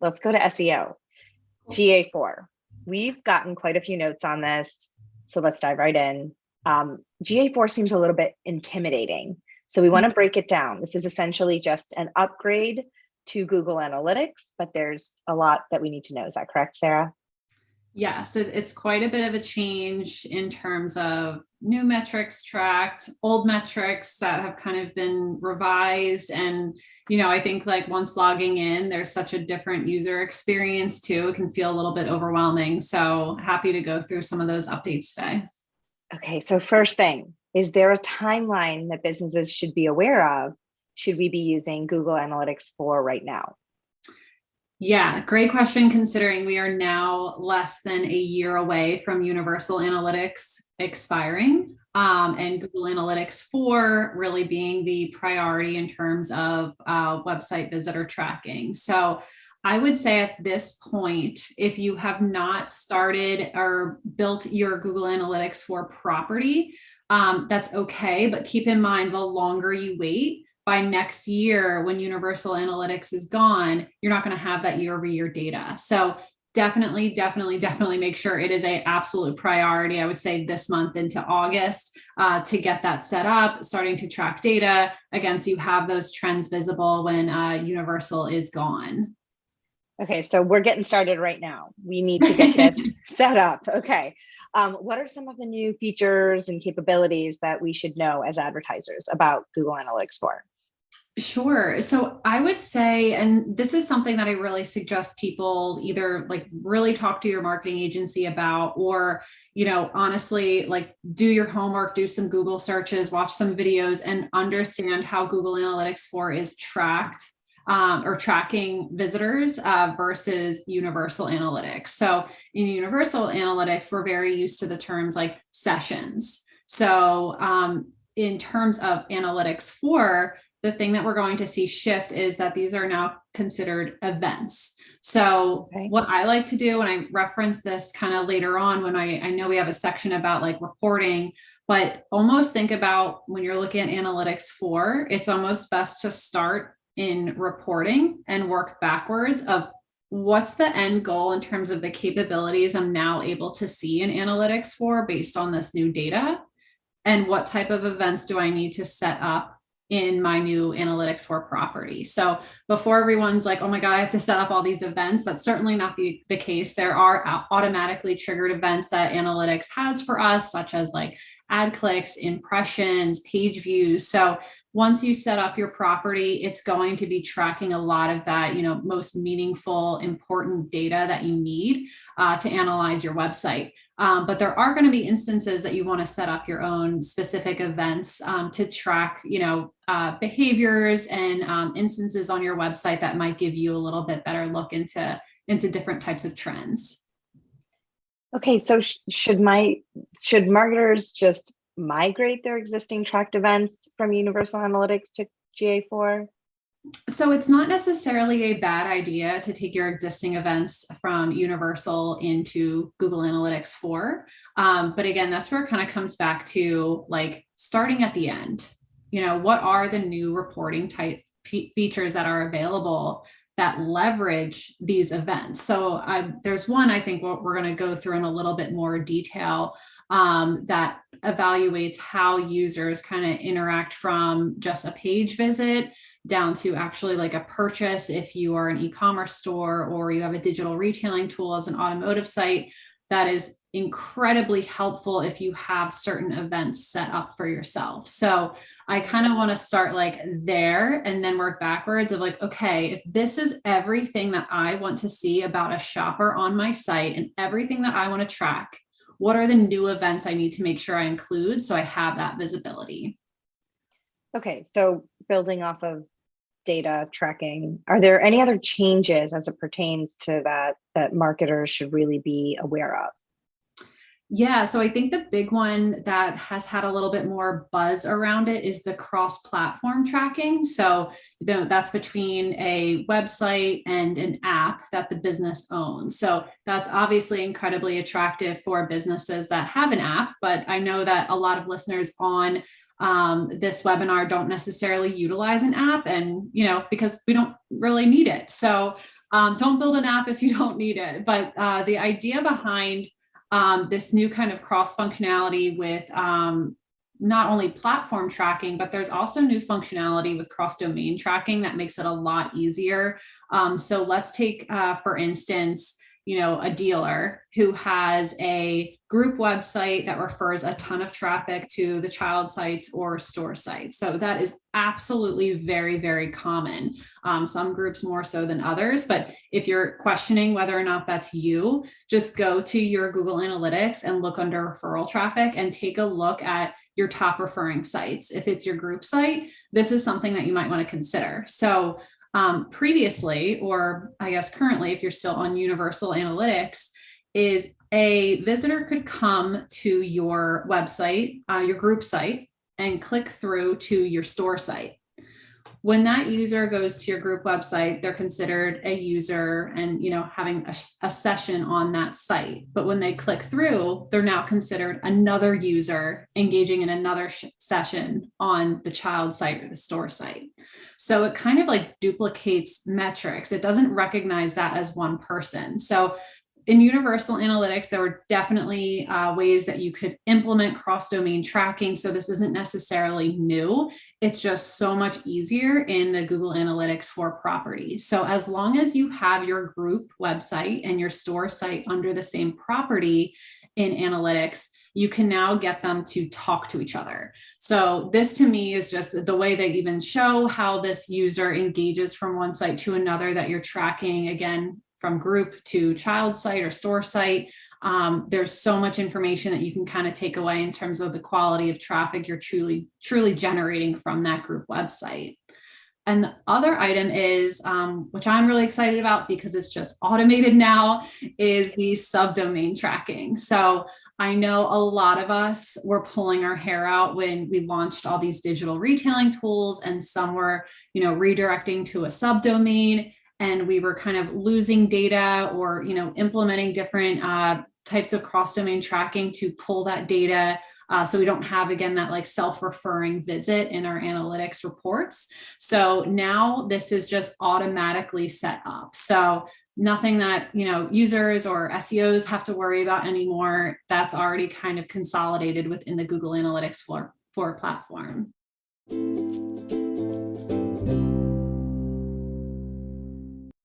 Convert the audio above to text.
let's go to SEO. GA4. We've gotten quite a few notes on this, so let's dive right in. GA4 seems a little bit intimidating, so we want to break it down. This is essentially just an upgrade to Google Analytics, but there's a lot that we need to know. Is that correct, Sarah? Yes, it's quite a bit of a change in terms of new metrics tracked, old metrics that have kind of been revised. And, I think like once logging in, there's such a different user experience too. It can feel a little bit overwhelming. So happy to go through some of those updates today. Okay, so first thing, is there a timeline that businesses should be aware of? Should we be using Google Analytics 4 right now? Yeah, great question, considering we are now less than a year away from Universal Analytics expiring, and Google Analytics 4 really being the priority in terms of website visitor tracking. So I would say at this point, if you have not started or built your Google Analytics 4 property, that's okay. But keep in mind, the longer you wait, by next year, when Universal Analytics is gone, you're not going to have that year-over-year data. So definitely make sure it is an absolute priority. I would say this month into August to get that set up, starting to track data. Again, so you have those trends visible when Universal is gone. Okay, so we're getting started right now. We need to get this set up. Okay. What are some of the new features and capabilities that we should know as advertisers about Google Analytics 4? Sure. So I would say, and this is something that I really suggest people either like really talk to your marketing agency about, or, honestly, like do your homework, do some Google searches, watch some videos, and understand how Google Analytics 4 is tracked or tracking visitors versus Universal Analytics. So in Universal Analytics, we're very used to the terms like sessions. So in terms of Analytics 4, the thing that we're going to see shift is that these are now considered events. So what I like to do, and I reference this kind of later on when I know we have a section about like reporting, but almost think about when you're looking at Analytics 4, it's almost best to start in reporting and work backwards of what's the end goal in terms of the capabilities I'm now able to see in Analytics 4 based on this new data, and what type of events do I need to set up in my new Analytics 4 property. So before everyone's like, oh my God, I have to set up all these events, that's certainly not the case. There are automatically triggered events that Analytics has for us, such as like ad clicks, impressions, page views. So once you set up your property, it's going to be tracking a lot of that, most meaningful, important data that you need to analyze your website. But there are going to be instances that you want to set up your own specific events to track, behaviors and instances on your website that might give you a little bit better look into different types of trends. Okay, so should marketers just migrate their existing tracked events from Universal Analytics to GA4? So it's not necessarily a bad idea to take your existing events from Universal into Google Analytics 4. But again, that's where it kind of comes back to like starting at the end. What are the new reporting type features that are available that leverage these events? So there's one, I think what we're going to go through in a little bit more detail that evaluates how users kind of interact from just a page visit down to actually like a purchase if you are an e-commerce store or you have a digital retailing tool as an automotive site. That is incredibly helpful if you have certain events set up for yourself. So I kind of want to start like there and then work backwards of like, okay, if this is everything that I want to see about a shopper on my site and everything that I want to track, what are the new events I need to make sure I include so I have that visibility? Okay, so building off of data tracking, are there any other changes as it pertains to that marketers should really be aware of? Yeah, so I think the big one that has had a little bit more buzz around it is the cross-platform tracking. So that's between a website and an app that the business owns. So that's obviously incredibly attractive for businesses that have an app, but I know that a lot of listeners on this webinar don't necessarily utilize an app, and because we don't really need it. So Don't build an app if you don't need it. But the idea behind this new kind of cross functionality with not only platform tracking, but there's also new functionality with cross domain tracking that makes it a lot easier. So let's take, for instance, a dealer who has a group website that refers a ton of traffic to the child sites or store sites. So that is absolutely very, very common. Some groups more so than others, but if you're questioning whether or not that's you, just go to your Google Analytics and look under referral traffic and take a look at your top referring sites. If it's your group site, this is something that you might want to consider. So previously, or I guess currently, if you're still on Universal Analytics, is a visitor could come to your website, your group site, and click through to your store site. When that user goes to your group website, they're considered a user and having a session on that site. But when they click through, they're now considered another user engaging in another session on the child site or the store site. So it kind of like duplicates metrics. It doesn't recognize that as one person. So in Universal Analytics, there were definitely ways that you could implement cross-domain tracking. So this isn't necessarily new. It's just so much easier in the Google Analytics for properties. So as long as you have your group website and your store site under the same property in Analytics, you can now get them to talk to each other. So this to me is just the way they even show how this user engages from one site to another that you're tracking, again, from group to child site or store site. There's so much information that you can kind of take away in terms of the quality of traffic you're truly generating from that group website. And the other item is, which I'm really excited about because it's just automated now, is the subdomain tracking. So I know a lot of us were pulling our hair out when we launched all these digital retailing tools, and some were, redirecting to a subdomain, and we were kind of losing data or, implementing different types of cross-domain tracking to pull that data. So we don't have, again, that like self-referring visit in our analytics reports. So now this is just automatically set up. So nothing that, users or SEOs have to worry about anymore. That's already kind of consolidated within the Google Analytics for platform.